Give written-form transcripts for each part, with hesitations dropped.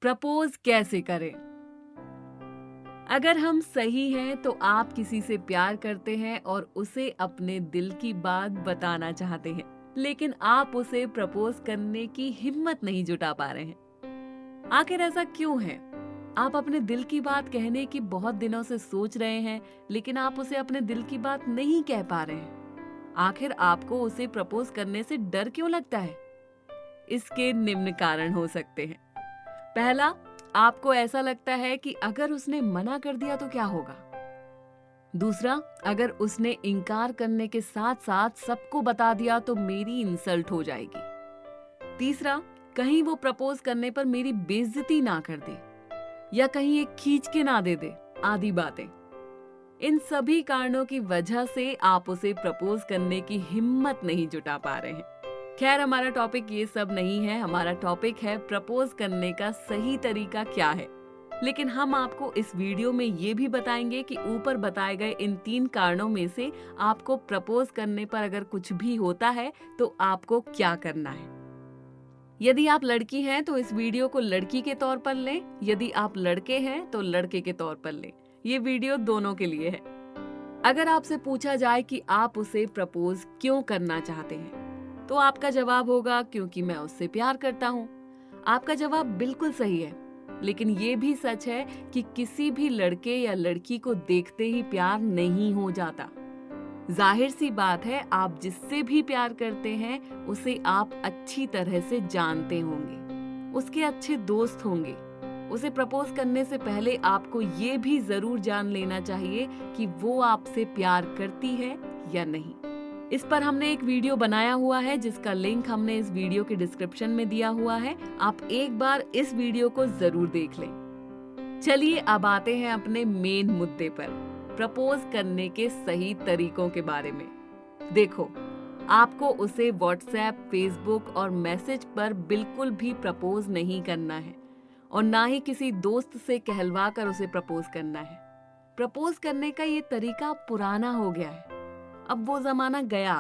Propose कैसे करें? अगर हम सही हैं तो आप किसी से प्यार करते हैं और उसे अपने दिल की बात बताना चाहते हैं, लेकिन आप उसे प्रपोज करने की हिम्मत नहीं जुटा पा रहे हैं। आखिर ऐसा क्यों है? आप अपने दिल की बात कहने की बहुत दिनों से सोच रहे हैं, लेकिन आप उसे अपने दिल की बात नहीं कह पा रहे हैं। आखिर आपको उसे प्रपोज करने से डर क्यों लगता है? इसके निम्न कारण हो सकते हैं। पहला, आपको ऐसा लगता है कि अगर उसने मना कर दिया तो क्या होगा। दूसरा, अगर उसने इनकार करने के साथ साथ सबको बता दिया तो मेरी इंसल्ट हो जाएगी। तीसरा, कहीं वो प्रपोज करने पर मेरी बेइज्जती ना कर दे या कहीं एक खींच के ना दे दे, आदि बातें। इन सभी कारणों की वजह से आप उसे प्रपोज करने की हिम्मत नहीं जुटा पा रहे हैं। खैर, हमारा टॉपिक ये सब नहीं है। हमारा टॉपिक है प्रपोज करने का सही तरीका क्या है। लेकिन हम आपको इस वीडियो में ये भी बताएंगे कि ऊपर बताए गए इन 3 कारणों में से आपको प्रपोज करने पर अगर कुछ भी होता है तो आपको क्या करना है। यदि आप लड़की हैं तो इस वीडियो को लड़की के तौर पर लें, यदि आप लड़के हैं तो लड़के के तौर पर लें। ये वीडियो दोनों के लिए है। अगर आपसे पूछा जाए कि आप उसे प्रपोज क्यों करना चाहते हैं, तो आपका जवाब होगा क्योंकि मैं उससे प्यार करता हूँ। आपका जवाब बिल्कुल सही है, लेकिन ये भी सच है कि किसी भी लड़के या लड़की को देखते ही प्यार नहीं हो जाता। जाहिर सी बात है, आप जिससे भी प्यार करते हैं उसे आप अच्छी तरह से जानते होंगे, उसके अच्छे दोस्त होंगे। उसे प्रपोज करने से पहले आपको ये भी जरूर जान लेना चाहिए कि वो आपसे प्यार करती है या नहीं। इस पर हमने एक वीडियो बनाया हुआ है जिसका लिंक हमने इस वीडियो के डिस्क्रिप्शन में दिया हुआ है। आप एक बार इस वीडियो को जरूर देख लें। चलिए अब आते हैं अपने मेन मुद्दे पर, प्रपोज करने के सही तरीकों के बारे में। देखो, आपको उसे व्हाट्सएप, फेसबुक और मैसेज पर बिल्कुल भी प्रपोज नहीं करना है और ना ही किसी दोस्त से कहलवा कर उसे प्रपोज करना है। प्रपोज करने का ये तरीका पुराना हो गया है, अब वो जमाना गया।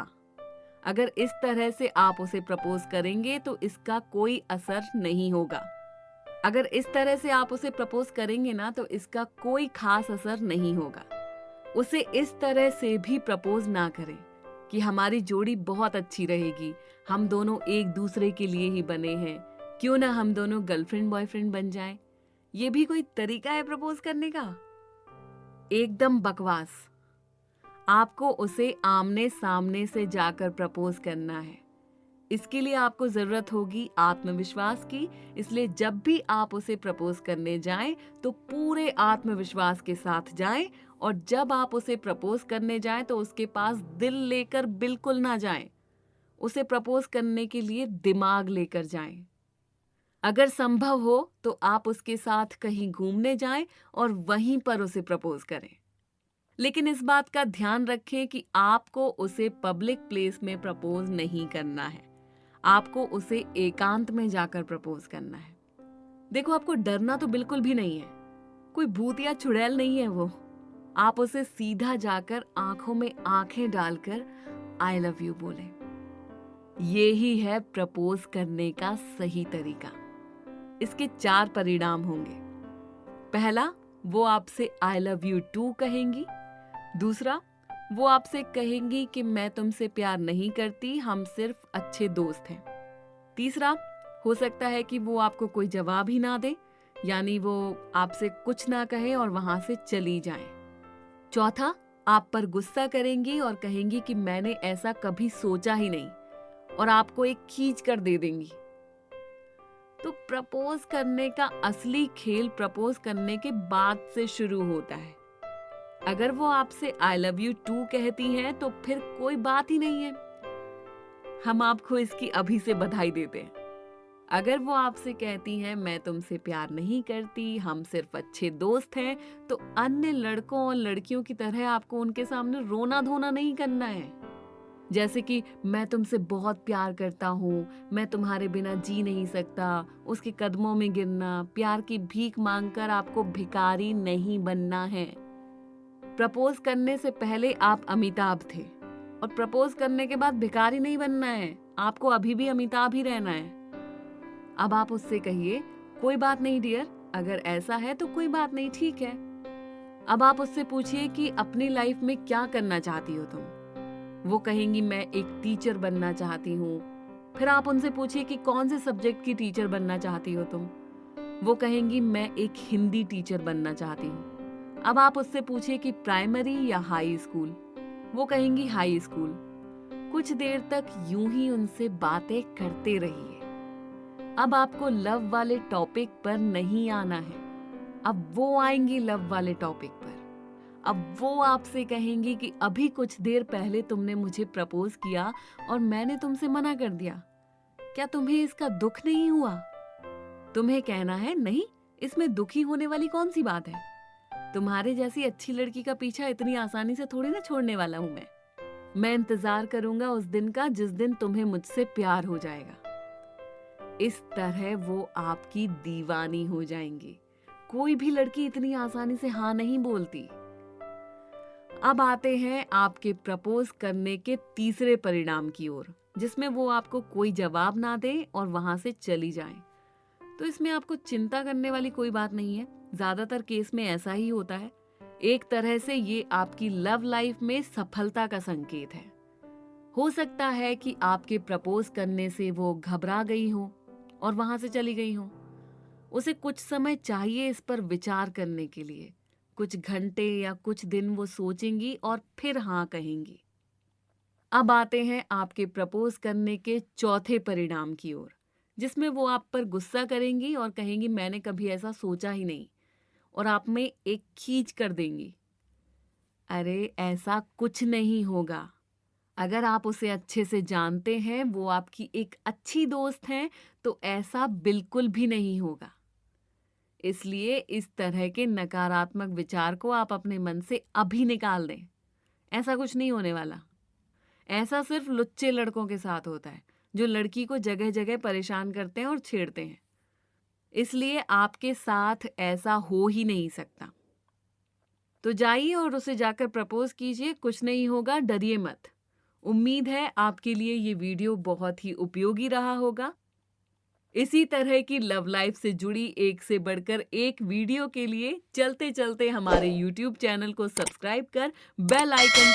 अगर इस तरह से आप उसे प्रपोज करेंगे तो इसका कोई असर नहीं होगा। अगर इस तरह से आप उसे प्रपोज करेंगे ना तो इसका कोई खास असर नहीं होगा। उसे इस तरह से भी प्रपोज ना करें कि हमारी जोड़ी बहुत अच्छी रहेगी, हम दोनों एक दूसरे के लिए ही बने हैं, क्यों ना हम दोनों गर्लफ्रेंड बॉयफ्रेंड बन जाएं। ये भी कोई तरीका है प्रपोज करने का? एकदम बकवास। आपको उसे आमने सामने से जाकर प्रपोज करना है। इसके लिए आपको जरूरत होगी आत्मविश्वास की, इसलिए जब भी आप उसे प्रपोज करने जाएं तो पूरे आत्मविश्वास के साथ जाएं और जब आप उसे प्रपोज करने जाएं तो उसके पास दिल लेकर बिल्कुल ना जाएं। उसे प्रपोज करने के लिए दिमाग लेकर जाएं। अगर संभव हो तो आप उसके साथ कहीं घूमने जाएं और वहीं पर उसे प्रपोज करें। लेकिन इस बात का ध्यान रखें कि आपको उसे पब्लिक प्लेस में प्रपोज नहीं करना है। आपको उसे एकांत में जाकर प्रपोज करना है। देखो, आपको डरना तो बिल्कुल भी नहीं है। कोई भूत या चुड़ैल नहीं है वो। आप उसे सीधा जाकर आंखों में आंखें डालकर आई लव यू बोले। ये ही है प्रपोज करने का सही तरीका। इसके 4 परिणाम होंगे। पहला, वो आपसे आई लव यू टू कहेंगी। दूसरा, वो आपसे कहेंगी कि मैं तुमसे प्यार नहीं करती, हम सिर्फ अच्छे दोस्त हैं। तीसरा, हो सकता है कि वो आपको कोई जवाब ही ना दे, यानी वो आपसे कुछ ना कहे और वहां से चली जाए। चौथा, आप पर गुस्सा करेंगी और कहेंगी कि मैंने ऐसा कभी सोचा ही नहीं और आपको एक खींच कर दे देंगी। तो प्रपोज करने का असली खेल प्रपोज करने के बाद से शुरू होता है। अगर वो आपसे आई लव यू टू कहती हैं तो फिर कोई बात ही नहीं है, हम आपको इसकी अभी से बधाई देते हैं। अगर वो आपसे कहती हैं मैं तुमसे प्यार नहीं करती, हम सिर्फ अच्छे दोस्त हैं, तो अन्य लड़कों और लड़कियों की तरह आपको उनके सामने रोना धोना नहीं करना है। जैसे कि मैं तुमसे बहुत प्यार करता हूँ, मैं तुम्हारे बिना जी नहीं सकता, उसके कदमों में गिरना, प्यार की भीख मांगकर आपको भिखारी नहीं बनना है। प्रपोज करने से पहले आप अमिताभ थे और प्रपोज करने के बाद भिखारी नहीं बनना है। आपको अभी भी अमिताभ ही रहना है। अब आप उससे कहिए, कोई बात नहीं डियर, अगर ऐसा है तो कोई बात नहीं, ठीक है। अब आप उससे पूछिए कि अपनी लाइफ में क्या करना चाहती हो तुम। वो कहेंगी मैं एक टीचर बनना चाहती हूँ। फिर आप उनसे पूछिए कि कौन से सब्जेक्ट की टीचर बनना चाहती हो तुम। वो कहेंगी मैं एक हिंदी टीचर बनना चाहती हूँ। अब आप उससे पूछिए कि प्राइमरी या हाई स्कूल। वो कहेंगी हाई स्कूल। कुछ देर तक यूं ही उनसे बातें करते रहिए। अब आपको लव वाले टॉपिक पर नहीं आना है। अब वो आएंगी लव वाले टॉपिक पर। अब वो आपसे कहेंगी कि अभी कुछ देर पहले तुमने मुझे प्रपोज किया और मैंने तुमसे मना कर दिया। क्या तुम्हें इसका दुख नहीं हुआ? तुम्हें कहना है नहीं, इसमें दुखी होने वाली कौन सी बात है। तुम्हारे जैसी अच्छी लड़की का पीछा इतनी आसानी से थोड़ी ना छोड़ने वाला हूं मैं इंतजार करूंगा उस दिन का जिस दिन तुम्हें मुझसे प्यार हो जाएगा। इस तरह वो आपकी दीवानी हो जाएंगी। कोई भी लड़की इतनी आसानी से हाँ नहीं बोलती। अब आते हैं आपके प्रपोज करने के तीसरे परिणाम की ओर, जिसमें वो आपको कोई जवाब ना दे और वहां से चली जाए। तो इसमें आपको चिंता करने वाली कोई बात नहीं है। ज्यादातर केस में ऐसा ही होता है। एक तरह से ये आपकी लव लाइफ में सफलता का संकेत है। हो सकता है कि आपके प्रपोज करने से वो घबरा गई हो और वहां से चली गई हो। उसे कुछ समय चाहिए इस पर विचार करने के लिए। कुछ घंटे या कुछ दिन वो सोचेंगी और फिर हाँ कहेंगी। अब आते हैं आपके प्रपोज करने के चौथे परिणाम की ओर, जिसमें वो आप पर गुस्सा करेंगी और कहेंगी मैंने कभी ऐसा सोचा ही नहीं, और आप में एक खींच कर देंगी। अरे ऐसा कुछ नहीं होगा। अगर आप उसे अच्छे से जानते हैं, वो आपकी एक अच्छी दोस्त हैं, तो ऐसा बिल्कुल भी नहीं होगा। इसलिए इस तरह के नकारात्मक विचार को आप अपने मन से अभी निकाल दें। ऐसा कुछ नहीं होने वाला। ऐसा सिर्फ लुच्चे लड़कों के साथ होता है, जो लड़की को जगह जगह परेशान करते हैं और छेड़ते हैं। इसलिए आपके साथ ऐसा हो ही नहीं सकता। तो जाइए और उसे जाकर प्रपोज कीजिए। कुछ नहीं होगा, डरिए मत। उम्मीद है आपके लिए ये वीडियो बहुत ही उपयोगी रहा होगा। इसी तरह की लव लाइफ से जुड़ी एक से बढ़कर एक वीडियो के लिए चलते चलते हमारे YouTube चैनल को सब्सक्राइब कर बेल आइकन